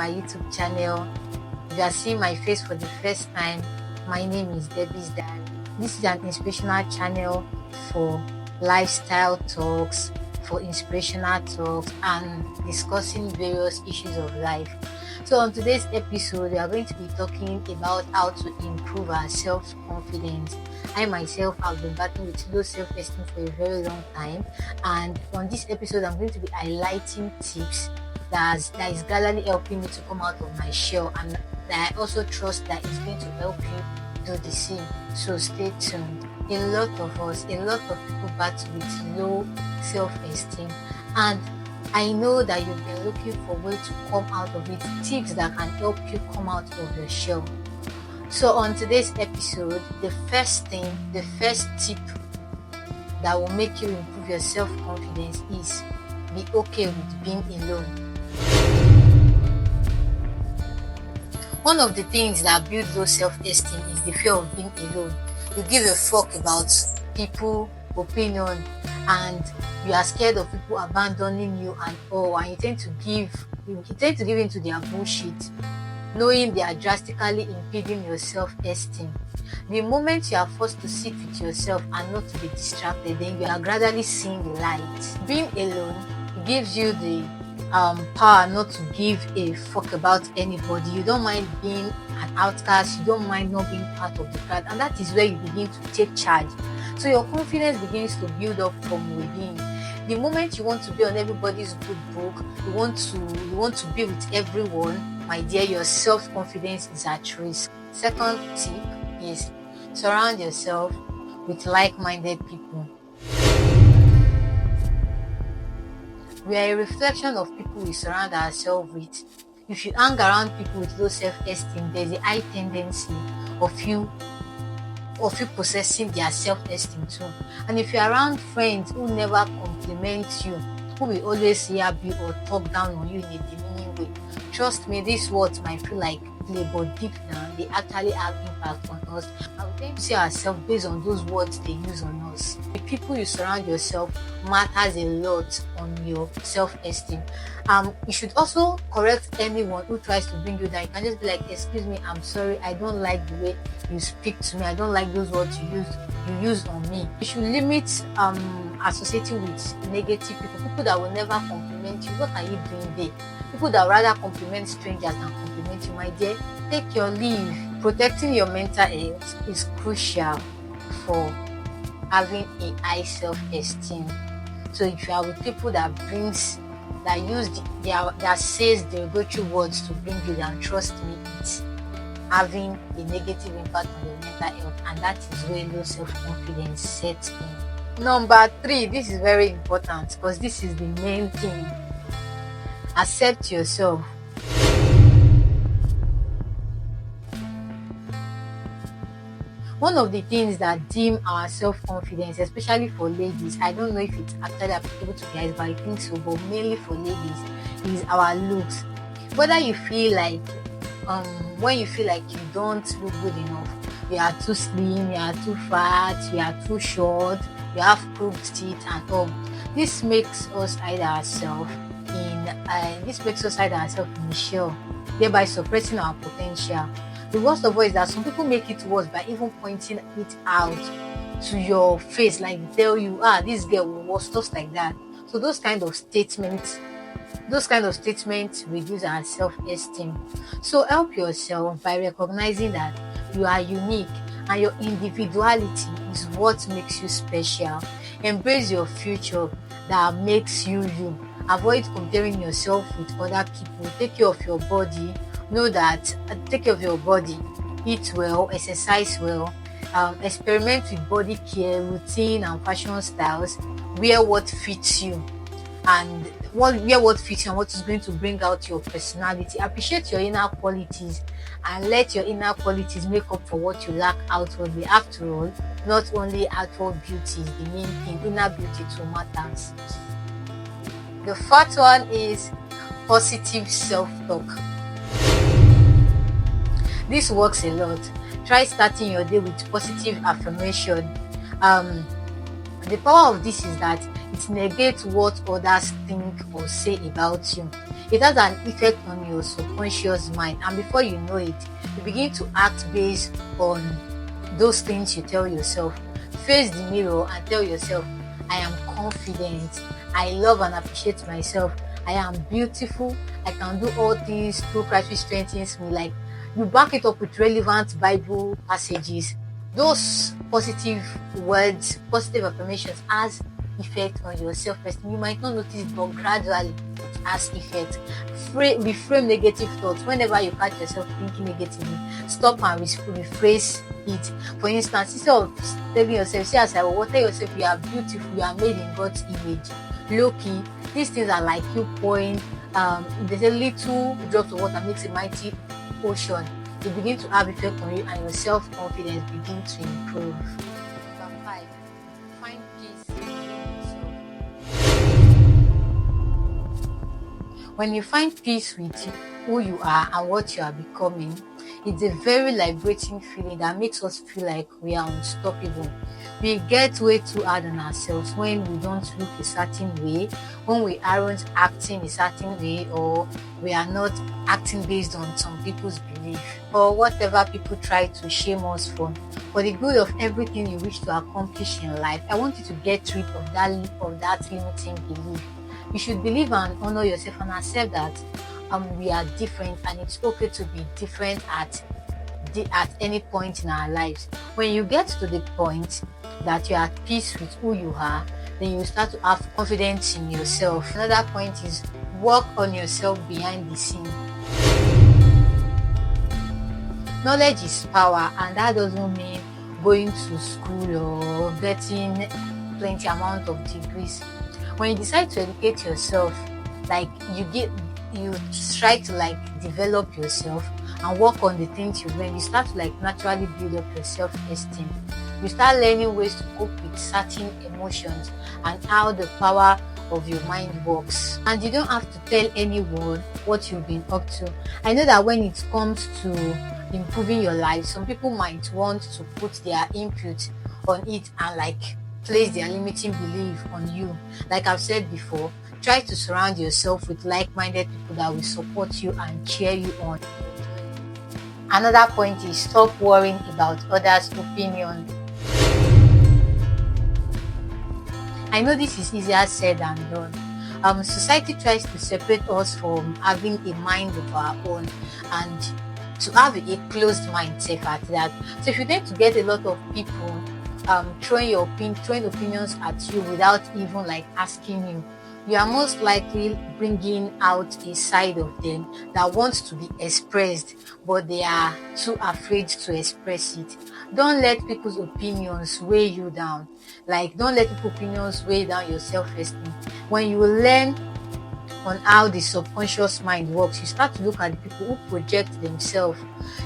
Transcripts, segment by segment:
my YouTube channel. If you are seeing my face for the first time, my name is Debbie's Diary. This is an inspirational channel for lifestyle talks, for inspirational talks, and discussing various issues of life. So on today's episode, we are going to be talking about how to improve our self-confidence. I myself have been battling with low self-esteem for a very long time, and on this episode, I'm going to be highlighting tips that is gradually helping me to come out of my shell, and that I also trust that it's going to help you do the same. So stay tuned. A lot of people battle with low self-esteem, and I know that you've been looking for ways to come out of it, tips that can help you come out of your shell. So on today's episode, the first tip that will make you improve your self-confidence is be okay with being alone. One of the things that build low self-esteem is the fear of being alone. You give a fuck about people, opinion, and you are scared of people abandoning you and all, and you tend to give into their bullshit, knowing they are drastically impeding your self-esteem. The moment you are forced to sit with yourself and not to be distracted, then you are gradually seeing the light. Being alone gives you the power not to give a fuck about anybody. You don't mind being an outcast, you don't mind not being part of the crowd, and that is where you begin to take charge. So your confidence begins to build up from within. The moment you want to be on everybody's good book, you want to be with everyone, my dear, your self-confidence is at risk. Second tip is surround yourself with like-minded people. We are a reflection of people we surround ourselves with. If you hang around people with low self-esteem, there's a high tendency of you possessing their self-esteem too. And if you're around friends who never compliment you, who will always yab you or talk down on you in a demeaning way, trust me, these words might feel like play, but deep down they actually have impact on us, and we tend to see ourselves based on those words they use on us. The people you surround yourself matters a lot on your self-esteem. You should also correct anyone who tries to bring you down. You can just be like, excuse me, I'm sorry, I don't like the way you speak to me, I don't like those words you use on me. You should limit associating with negative people that will never compliment you. What are you doing there? People that rather compliment strangers than compliment you, my dear, take your leave. Protecting your mental health is crucial for having a high self-esteem. So if you are with people that says derogatory words to bring you down, trust me, it's having a negative impact on your mental health, and that is where low self-confidence sets in. Number 3, this is very important because this is the main thing. Accept yourself. One of the things that dim our self-confidence, especially for ladies, I don't know if it's actually applicable to guys, but I think so, but mainly for ladies, is our looks. Whether you feel like when you feel like you don't look good enough, you are too slim, you are too fat, you are too short, you have crooked teeth and all. This makes us hide ourselves in the shell, thereby suppressing our potential. The worst of all is that some people make it worse by even pointing it out to your face, like tell you, this girl was stuff like that. So those kind of statements reduce our self-esteem. So help yourself by recognizing that you are unique and your individuality is what makes you special. Embrace your future that makes you you. Avoid comparing yourself with other people. Take care of your body. Take care of your body. Eat well, exercise well, experiment with body care, routine and fashion styles. Wear what fits you and what is going to bring out your personality. Appreciate your inner qualities and let your inner qualities make up for what you lack outwardly. After all, not only outward beauty is the main thing, inner beauty too matters. The 4th one is positive self-talk. This works a lot. Try starting your day with positive affirmation. The power of this is that it negates what others think or say about you. It has an effect on your subconscious mind, and before you know it, you begin to act based on those things you tell yourself. Face the mirror and tell yourself, I am confident, I love and appreciate myself, I am beautiful, I can do all things through Christ which strengthens me. Like, you back it up with relevant Bible passages. Those positive words, positive affirmations has effect on your self-esteem. You might not notice, but gradually it has effect. Reframe negative thoughts. Whenever you catch yourself thinking negatively, stop and rephrase it. For instance, instead of telling yourself, say as I will tell yourself, you are beautiful, you are made in God's image. Low key, these things are like you pouring there's a little drops of water makes a mighty ocean. You begin to have effect on you, and your self-confidence begins to improve. Number 5, find peace within yourself. When you find peace with who you are and what you are becoming, it's a very liberating feeling that makes us feel like we are unstoppable. We get way too hard on ourselves when we don't look a certain way, when we aren't acting a certain way, or we are not acting based on some people's belief, or whatever people try to shame us for. For the good of everything you wish to accomplish in life, I want you to get rid of that limiting belief. You should believe and honor yourself and accept that we are different, and it's okay to be different at any point in our lives. When you get to the point that you're at peace with who you are, then you start to have confidence in yourself. Another point is work on yourself behind the scene. Knowledge is power, and that doesn't mean going to school or getting plenty amount of degrees. When you decide to educate yourself, like you try to like develop yourself and work on the things you learn, you start to like naturally build up your self-esteem. You start learning ways to cope with certain emotions and how the power of your mind works. And you don't have to tell anyone what you've been up to. I know that when it comes to improving your life, some people might want to put their input on it and like place their limiting belief on you. Like I've said before, try to surround yourself with like-minded people that will support you and cheer you on. Another point is stop worrying about others' opinions. I know this is easier said than done. Society tries to separate us from having a mind of our own and to have a closed mindset at that. So if you tend to get a lot of people throwing opinions at you without even like asking you, you are most likely bringing out a side of them that wants to be expressed, but they are too afraid to express it. Don't let people's opinions weigh you down. Like, don't let people's opinions weigh down your self-esteem. When you learn on how the subconscious mind works, you start to look at the people who project themselves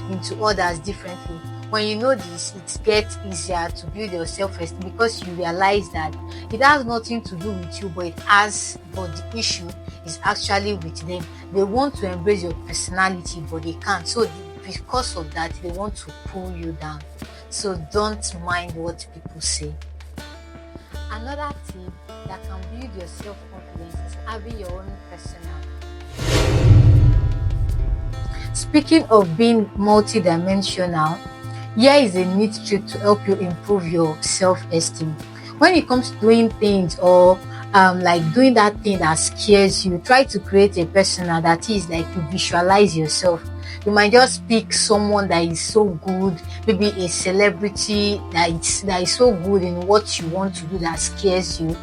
into others differently. When you know this, it gets easier to build your self-esteem because you realize that it has nothing to do with you, but the issue is actually with them. They want to embrace your personality, but they can't. So because of that, they want to pull you down. So don't mind what people say. Another tip that can build your self-confidence is having your own personal. Speaking of being multidimensional, here is a neat trick to help you improve your self-esteem. When it comes to doing things or like doing that thing that scares you, try to create a persona that is like you visualize yourself. You might just pick someone that is so good, maybe a celebrity that is so good in what you want to do that scares you.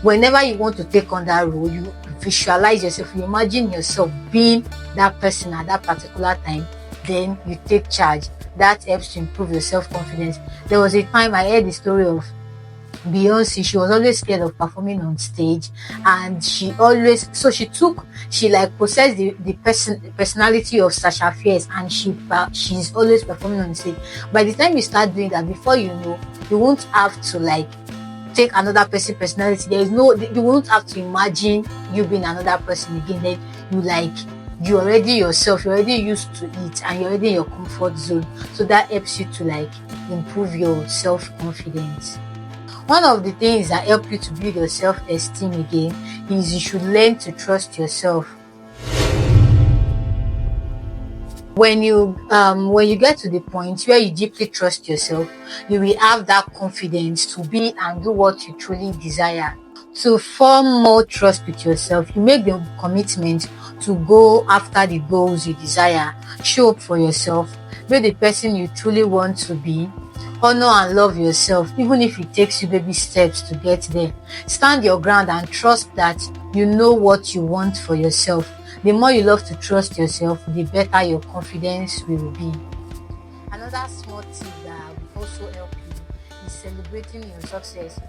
Whenever you want to take on that role, you visualize yourself, you imagine yourself being that person at that particular time, then you take charge. That helps to improve your self-confidence. There was a time I heard the story of Beyonce. She was always scared of performing on stage, and she possessed the personality of Sasha Fierce, and she's always performing on stage. By the time you start doing that, before you know, you won't have to like take another person's personality. You won't have to imagine you being another person again. Then you're already yourself, you're already used to it, and you're already in your comfort zone. So that helps you to like improve your self-confidence. One of the things that help you to build your self-esteem again is you should learn to trust yourself. When you get to the point where you deeply trust yourself, you will have that confidence to be and do what you truly desire. To form more trust with yourself, you make the commitment to go after the goals you desire. Show up for yourself. Be the person you truly want to be. Honor and love yourself, even if it takes you baby steps to get there. Stand your ground and trust that you know what you want for yourself. The more you love to trust yourself, the better your confidence will be. Another small tip that will also help you is celebrating your success.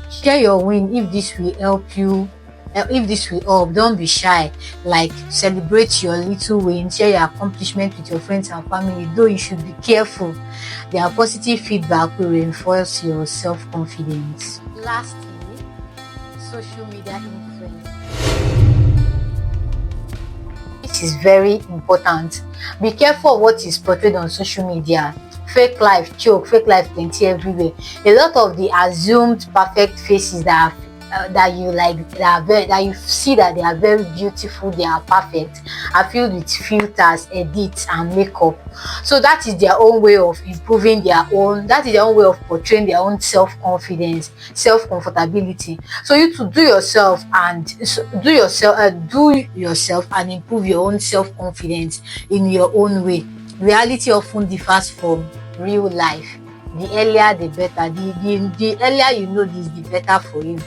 Share your win if this will help you. If this will help, don't be shy. Like, celebrate your little wins, share your accomplishment with your friends and family, though you should be careful. Their positive feedback will reinforce your self-confidence. Lastly, social media influence. This is very important. Be careful of what is portrayed on social media. Fake life choke, fake life plenty everywhere. A lot of the assumed perfect faces that you see that they are very beautiful, they are perfect, are filled with filters, edits and makeup. So that is their own way of improving that is their own way of portraying their own self-confidence, self-comfortability. So you to do yourself and improve your own self-confidence in your own way. Reality often differs from real life. The earlier the better. The earlier you know this, the better for you.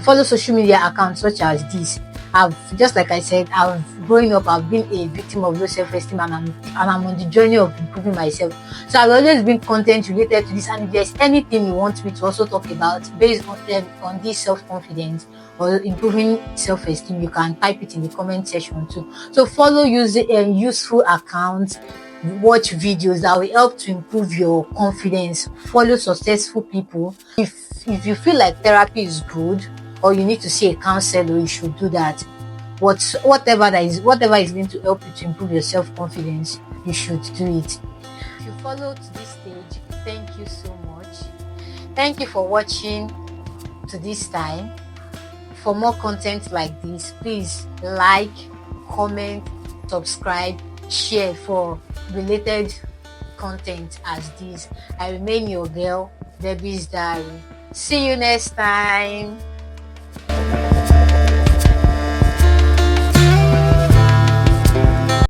Follow social media accounts such as this. Just like I said, growing up, I've been a victim of low self-esteem, and I'm on the journey of improving myself. So I've always been content related to this. And if there's anything you want me to also talk about based on this self-confidence or improving self-esteem, you can type it in the comment section too. So follow useful accounts, watch videos that will help to improve your confidence, follow successful people. If you feel like therapy is good, or you need to see a counselor, you should do that. Whatever is going to help you to improve your self-confidence, you should do it. If you follow to this stage, thank you so much. Thank you for watching to this time. For more content like this, please like, comment, subscribe, share for related content as this. I remain your girl, Debbie's Diary. See you next time.